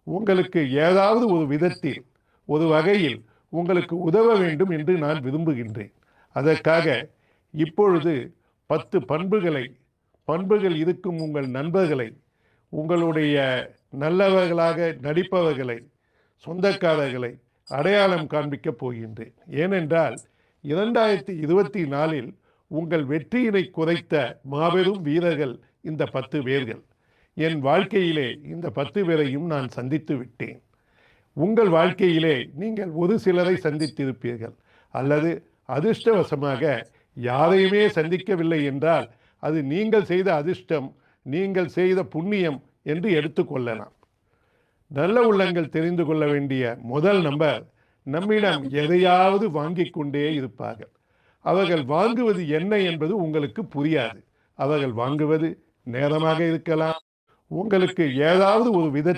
உங்களுக்கு ஏதாவது ஒரு விதத்தில் ஒரு வகையில் உங்களுக்கு உதவ வேண்டும் என்று நான் விரும்புகின்றேன். அதற்காக இப்பொழுது 10 பண்புகள் இருக்கும் உங்கள் நண்பர்களை, உங்களுடைய நல்லவர்களாக நடிப்பவர்களை, சொந்தக்காரர்களை அடையாளம் காண்பிக்கப் போகின்றேன். ஏனென்றால் 2024இல் உங்கள் வெற்றியினை குறைத்த மாபெரும் வீரர்கள் இந்த 10 பேர்கள். என் வாழ்க்கையிலே இந்த 10 பேரையும் நான் சந்தித்து விட்டேன். உங்கள் வாழ்க்கையிலே நீங்கள் ஒரு சிலரை சந்தித்திருப்பீர்கள், அல்லது அதிர்ஷ்டவசமாக யாரையுமே சந்திக்கவில்லை என்றால் அது நீங்கள் செய்த அதிர்ஷ்டம், நீங்கள் செய்த புண்ணியம் என்று எடுத்துக்கொள்ளலாம். நல்ல உள்ளங்கள் தெரிந்து கொள்ள வேண்டிய முதல் நம்பர், நம்மிடம் எதையாவது வாங்கிக் கொண்டே இருப்பார்கள். அவர்கள் வாங்குவது என்ன என்பது உங்களுக்கு புரியாது. அவர்கள் வாங்குவது நேரமாக இருக்கலாம், உங்களுக்கு ஏதாவது ஒரு விதத்தில்